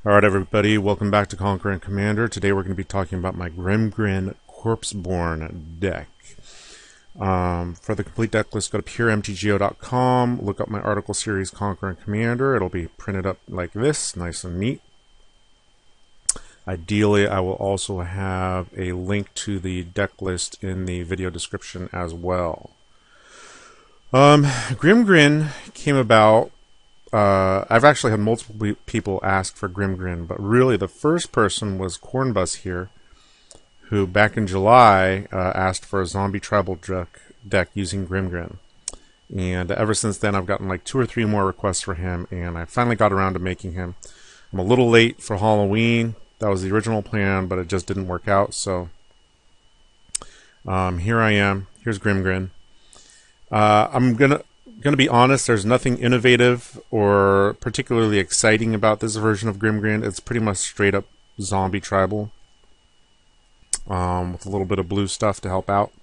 Alright everybody, welcome back to Conquering Commander. Today we're going to be talking about my Grimgrin Corpseborn deck. For the complete deck list, go to puremtgo.com, look up my article series Conquering Commander. It'll be printed up like this, nice and neat. Ideally, I will also have a link to the deck list in the video description as well. Grimgrin came about. I've actually had multiple people ask for Grimgrin, but really the first person was Cornbus here, who back in July asked for a zombie tribal deck using Grimgrin. And ever since then I've gotten like 2 or 3 more requests for him, and I finally got around to making him. I'm a little late for Halloween. That was the original plan, but it just didn't work out, so here I am. Here's Grimgrin. I'm gonna be honest, there's nothing innovative or particularly exciting about this version of Grimgrin. It's pretty much straight up zombie tribal, with a little bit of blue stuff to help out.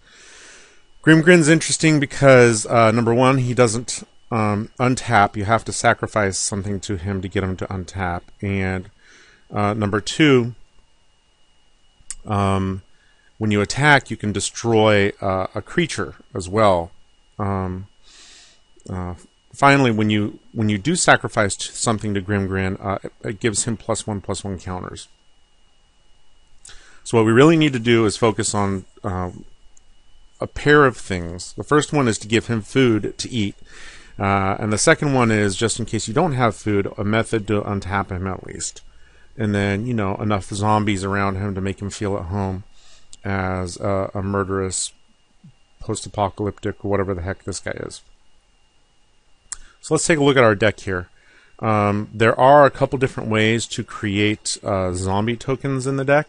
Grimgrin's interesting because number one, he doesn't untap. You have to sacrifice something to him to get him to untap, and number two, when you attack, you can destroy a creature as well. Finally, when you do sacrifice something to Grimgrin, it gives him +1/+1 counters. So what we really need to do is focus on a pair of things. The first one is to give him food to eat, and the second one is, just in case you don't have food, a method to untap him at least. And then, you know, enough zombies around him to make him feel at home as a murderous, post-apocalyptic, or whatever the heck this guy is. So let's take a look at our deck here. There are a couple different ways to create zombie tokens in the deck.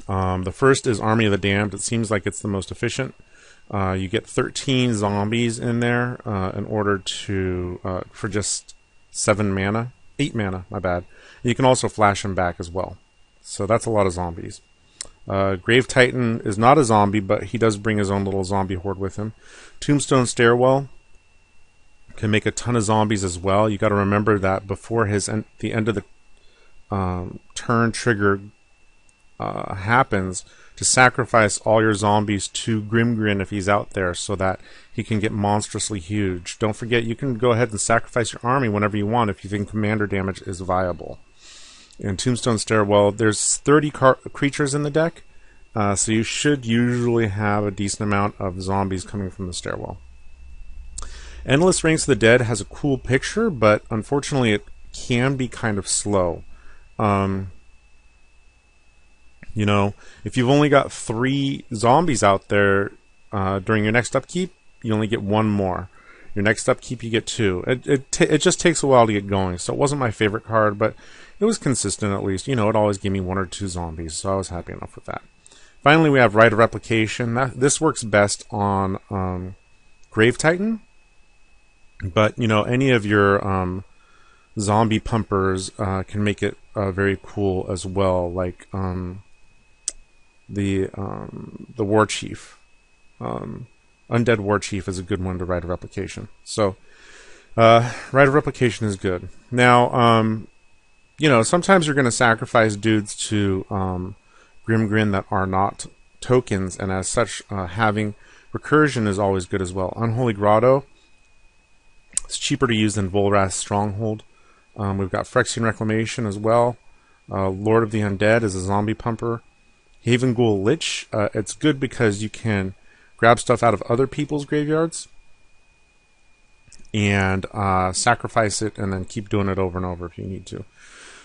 The first is Army of the Damned. It seems like it's the most efficient. You get 13 zombies in there in order to for just 8 mana, my bad. And you can also flash them back as well. So that's a lot of zombies. Grave Titan is not a zombie, but he does bring his own little zombie horde with him. Tombstone Stairwell can make a ton of zombies as well. You got to remember that before the end of the turn trigger happens, to sacrifice all your zombies to Grimgrin if he's out there, so that he can get monstrously huge. Don't forget, you can go ahead and sacrifice your army whenever you want if you think commander damage is viable. In Tombstone Stairwell, there's 30 creatures in the deck, so you should usually have a decent amount of zombies coming from the stairwell. Endless Ranks of the Dead has a cool picture, but unfortunately it can be kind of slow. You know, if you've only got 3 zombies out there during your next upkeep, you only get 1 more. Your next upkeep, you get 2. It just takes a while to get going, so it wasn't my favorite card, but it was consistent at least. You know, it always gave me 1 or 2 zombies, so I was happy enough with that. Finally, we have Rite of Replication. This works best on Grave Titan, but, you know, any of your zombie pumpers can make it very cool as well, like the War Chief. Undead War Chief is a good one to Rite of Replication. So, Rite of Replication is good. Now, you know, sometimes you're going to sacrifice dudes to Grimgrin that are not tokens, and as such, having recursion is always good as well. Unholy Grotto, it's cheaper to use than Volrath's Stronghold. We've got Phyrexian Reclamation as well. Lord of the Undead is a zombie pumper. Haven Ghoul Lich, it's good because you can grab stuff out of other people's graveyards and sacrifice it, and then keep doing it over and over if you need to.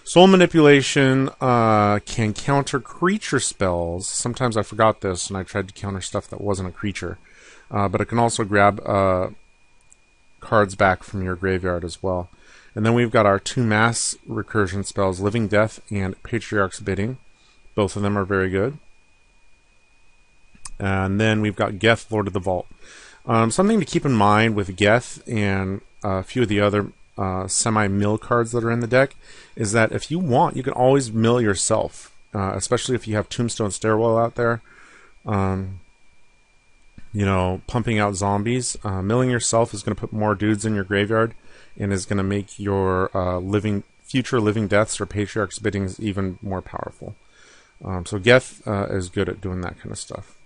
Soul Manipulation can counter creature spells. Sometimes I forgot this and I tried to counter stuff that wasn't a creature. But it can also grab cards back from your graveyard as well. And then we've got our 2 mass recursion spells, Living Death and Patriarch's Bidding. Both of them are very good. And then we've got Geth, Lord of the Vault. Something to keep in mind with Geth and a few of the other semi-mill cards that are in the deck is that if you want, you can always mill yourself, especially if you have Tombstone Stairwell out there. You know, pumping out zombies. Milling yourself is going to put more dudes in your graveyard and is going to make your living future living deaths or Patriarch's bidding is even more powerful. So Geth is good at doing that kind of stuff.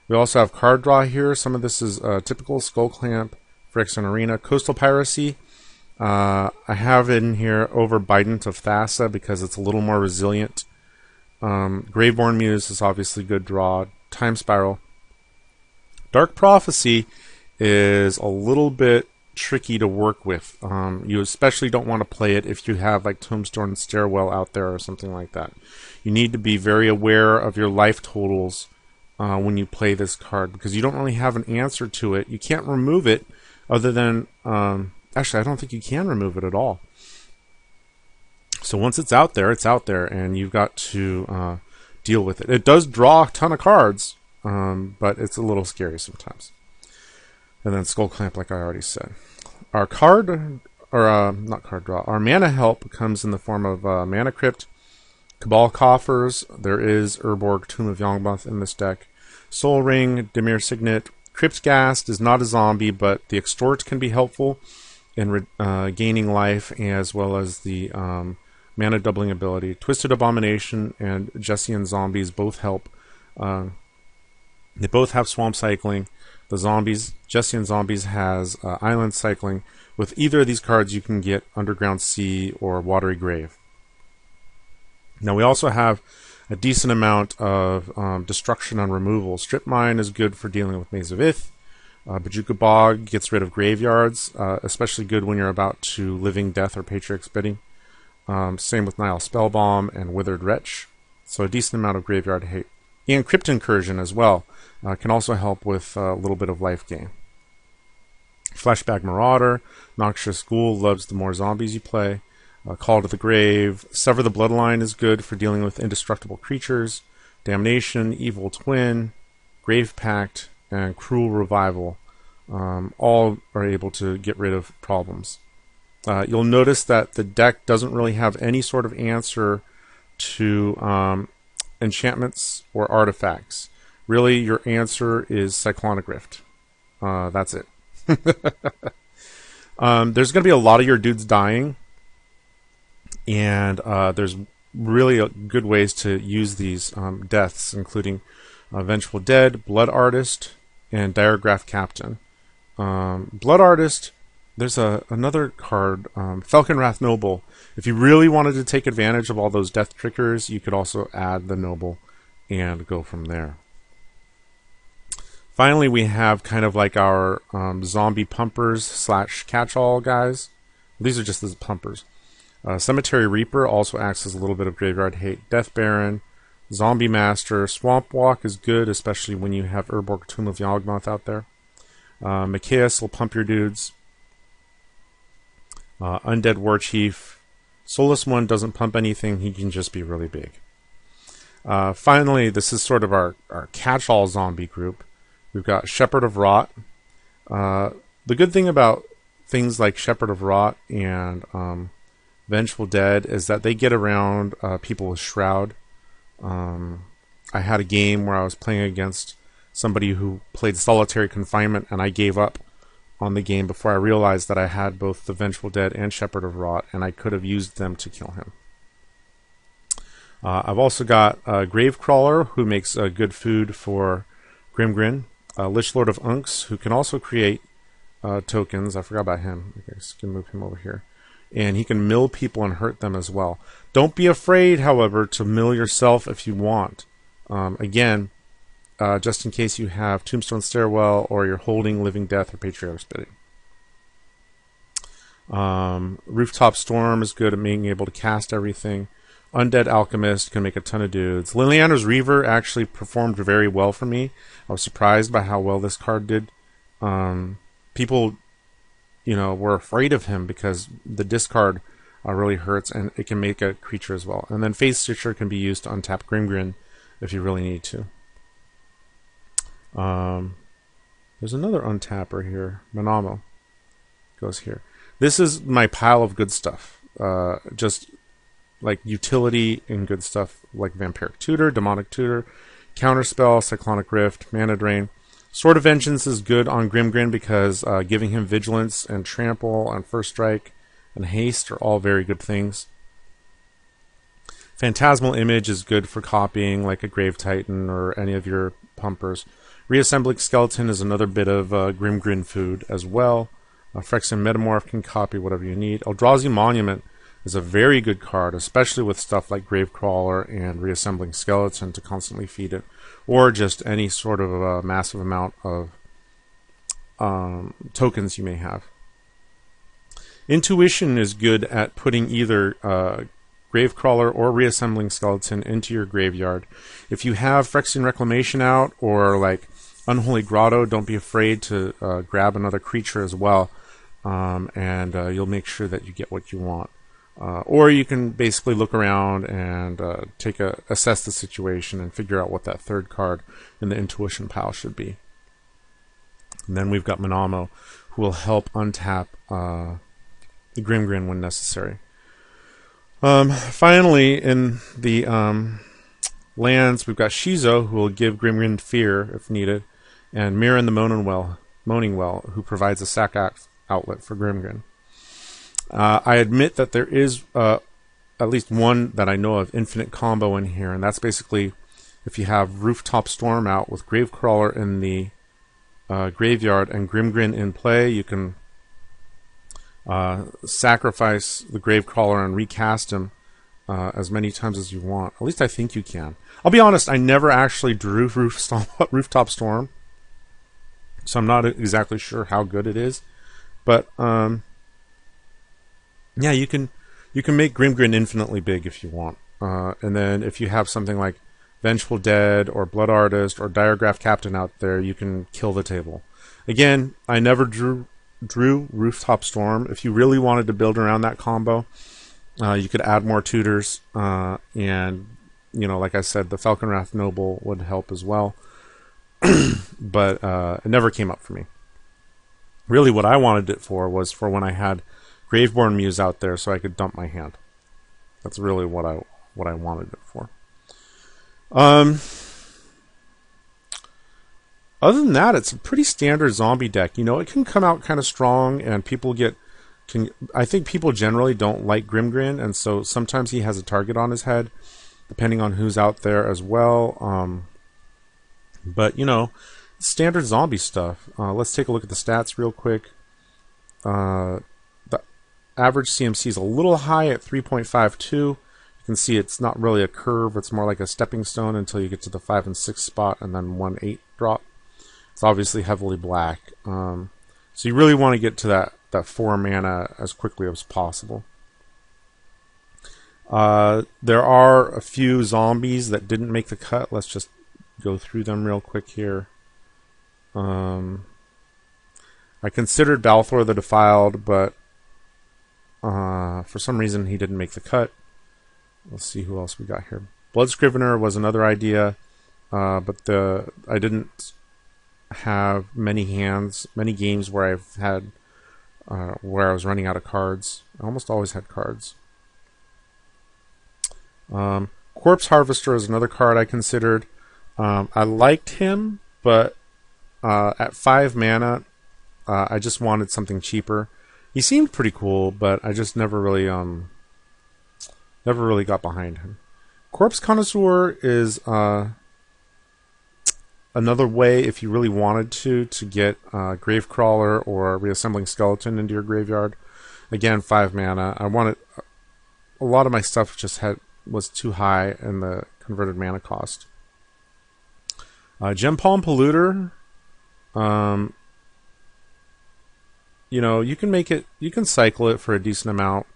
We also have card draw here. Some of this is typical Skull Clamp, Phyrexian Arena, Coastal Piracy. I have in here Overbident of Thassa because it's a little more resilient. Graveborn Muse is obviously good draw. Time Spiral. Dark Prophecy is a little bit tricky to work with. You especially don't want to play it if you have like Tombstone Stairwell out there or something like that. You need to be very aware of your life totals when you play this card, because you don't really have an answer to it. You can't remove it other than... actually, I don't think you can remove it at all. So once it's out there, and you've got to deal with it. It does draw a ton of cards, but it's a little scary sometimes. And then Skull Clamp, like I already said. Our card, or not card draw, our mana help comes in the form of Mana Crypt, Cabal Coffers. There is Urborg, Tomb of Yawgmoth in this deck. Soul Ring, Dimir Signet. Cryptghast is not a zombie, but the Extort can be helpful in gaining life, as well as the mana doubling ability. Twisted Abomination and Jessian Zombies both help. They both have swamp cycling. The zombies, Jessian Zombies has island cycling. With either of these cards, you can get Underground Sea or Watery Grave. Now we also have a decent amount of destruction on removal. Strip Mine is good for dealing with Maze of Ith. Bojuka Bog gets rid of graveyards, especially good when you're about to Living Death or Patriarch's Bidding. Same with Nile Spellbomb and Withered Wretch. So a decent amount of graveyard hate. And Crypt Incursion as well can also help with a little bit of life gain. Fleshbag Marauder, Noxious Ghoul loves the more zombies you play. Call to the Grave. Sever the Bloodline is good for dealing with indestructible creatures. Damnation, Evil Twin, Grave Pact, and Cruel Revival. All are able to get rid of problems. You'll notice that the deck doesn't really have any sort of answer to enchantments or artifacts. Really, your answer is Cyclonic Rift. That's it. There's going to be a lot of your dudes dying, and there's really good ways to use these deaths, including Vengeful Dead, Blood Artist, and Diregraph Captain. Blood Artist, there's another card, Falconwrath Noble. If you really wanted to take advantage of all those death triggers, you could also add the Noble and go from there. Finally, we have kind of like our zombie pumpers / catch-all guys. These are just the pumpers. Cemetery Reaper also acts as a little bit of graveyard hate. Death Baron, Zombie Master, Swamp Walk is good, especially when you have Urborg, Tomb of Yawgmoth out there. Machias will pump your dudes. Undead Warchief. Soulless One doesn't pump anything, he can just be really big. Finally, this is sort of our catch-all zombie group. We've got Shepherd of Rot. The good thing about things like Shepherd of Rot and Vengeful Dead is that they get around people with Shroud. I had a game where I was playing against somebody who played Solitary Confinement, and I gave up on the game before I realized that I had both the Vengeful Dead and Shepherd of Rot, and I could have used them to kill him. I've also got Gravecrawler, who makes good food for Grimgrin. Lich Lord of Unks, who can also create tokens. I forgot about him. Okay, so can move him over here. And he can mill people and hurt them as well. Don't be afraid, however, to mill yourself if you want. Again, just in case you have Tombstone Stairwell or you're holding Living Death or Patriarch's Bidding. Rooftop Storm is good at being able to cast everything. Undead Alchemist can make a ton of dudes. Liliana's Reaver actually performed very well for me. I was surprised by how well this card did. People, were afraid of him because the discard really hurts, and it can make a creature as well. And then Face Stitcher can be used to untap Grimgrin if you really need to. There's another untapper here. Manamo goes here. This is my pile of good stuff. Just like utility and good stuff like Vampiric Tutor, Demonic Tutor, Counterspell, Cyclonic Rift, Mana Drain. Sword of Vengeance is good on Grimgrin because giving him Vigilance and Trample on First Strike and haste are all very good things. Phantasmal Image is good for copying like a Grave Titan or any of your pumpers. Reassembling Skeleton is another bit of Grimgrin food as well. Phyrexian Metamorph can copy whatever you need. Eldrazi Monument is a very good card, especially with stuff like Gravecrawler and Reassembling Skeleton to constantly feed it, or just any sort of a massive amount of tokens you may have. Intuition is good at putting either Gravecrawler or Reassembling Skeleton into your graveyard. If you have Phyrexian Reclamation out or like Unholy Grotto, don't be afraid to grab another creature as well, and you'll make sure that you get what you want. Or you can basically look around and assess the situation and figure out what that third card in the Intuition pile should be. And then we've got Manamo, who will help untap the Grimgrin when necessary. Finally, in the lands, we've got Shizo, who will give Grimgrin fear if needed, and Mirren the Moaning Well, who provides a sack outlet for Grimgrin. I admit that there is at least one that I know of infinite combo in here, and that's basically if you have Rooftop Storm out with Gravecrawler in the graveyard and Grimgrin in play, you can sacrifice the Gravecrawler and recast him as many times as you want. At least I think you can. I'll be honest, I never actually drew Rooftop Storm, so I'm not exactly sure how good it is. But yeah, you can make Grimgrin infinitely big if you want. And then if you have something like Vengeful Dead or Blood Artist or Diregraph Captain out there, you can kill the table. Again, I never drew Rooftop Storm. If you really wanted to build around that combo, you could add more tutors, and like I said, the Falconwrath Noble would help as well. But it never came up for me. Really, what I wanted it for was for when I had Graveborn Muse out there, so I could dump my hand. That's really what I wanted it for. Other than that, it's a pretty standard zombie deck. It can come out kind of strong, and I think people generally don't like Grimgrin, and so sometimes he has a target on his head, depending on who's out there as well. But standard zombie stuff. Let's take a look at the stats real quick. The average CMC is a little high at 3.52. You can see it's not really a curve. It's more like a stepping stone until you get to the 5 and 6 spot, and then 1/8 drop. It's obviously heavily black. So you really want to get to that 4 mana as quickly as possible. There are a few zombies that didn't make the cut. Let's just go through them real quick here. I considered Balthor the Defiled, but for some reason he didn't make the cut. Let's see who else we got here. Blood Scrivener was another idea, but I didn't have many games where I've had where I was running out of cards. I almost always had cards. Corpse Harvester is another card I considered. I liked him, but at 5 mana, I just wanted something cheaper. He seemed pretty cool, but I just never really got behind him. Corpse Connoisseur is another way, if you really wanted to get Gravecrawler or Reassembling Skeleton into your graveyard. Again, 5 mana. I wanted a lot of my stuff was too high in the converted mana cost. Gem Palm Polluter. You can cycle it for a decent amount.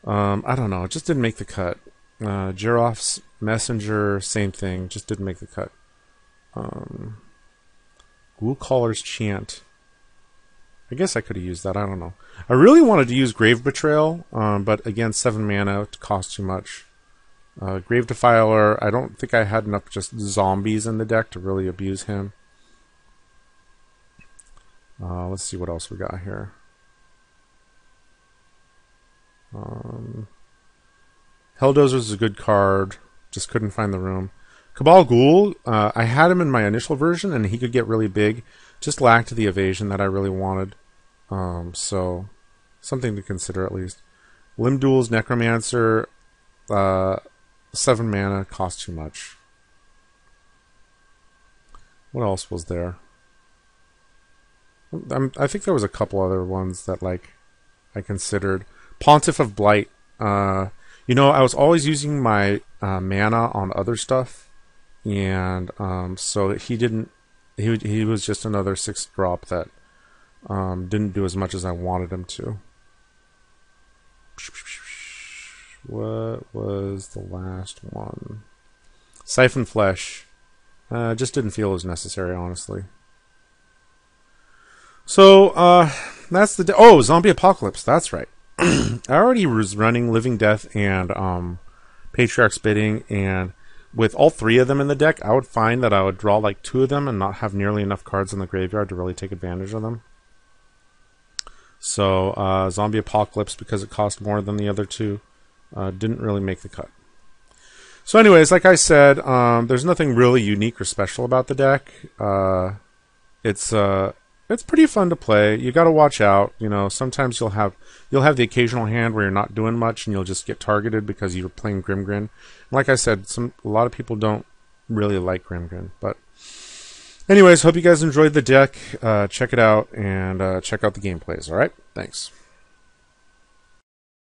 I don't know, it just didn't make the cut. Jiroff's Messenger, same thing, just didn't make the cut. Ghoulcaller's Chant. I guess I could have used that, I don't know. I really wanted to use Grave Betrayal, but again, 7 mana cost too much. Grave Defiler, I don't think I had enough just zombies in the deck to really abuse him. Let's see what else we got here. Helldozer is a good card. Just couldn't find the room. Cabal Ghoul, I had him in my initial version, and he could get really big. Just lacked the evasion that I really wanted. So Something to consider at least. Limb Duels, Necromancer, 7 mana, cost too much. What else was there? I think there was a couple other ones that like I considered. Pontiff of Blight. You know, I was always using my mana on other stuff, and so he didn't. He was just another 6-drop that didn't do as much as I wanted him to. What was the last one? Siphon Flesh. Just didn't feel as necessary, honestly. So, that's the... Zombie Apocalypse, that's right. I already was running Living Death and Patriarch's Bidding, and with all 3 of them in the deck, I would find that I would draw like 2 of them and not have nearly enough cards in the graveyard to really take advantage of them. So, Zombie Apocalypse, because it cost more than the other 2, didn't really make the cut. So anyways, like I said, there's nothing really unique or special about the deck. It's pretty fun to play. You got to watch out. You know, sometimes you'll have the occasional hand where you're not doing much and you'll just get targeted because you're playing Grimgrin. Like I said, a lot of people don't really like Grimgrin. But anyways, hope you guys enjoyed the deck. Check it out and check out the gameplays. All right, thanks.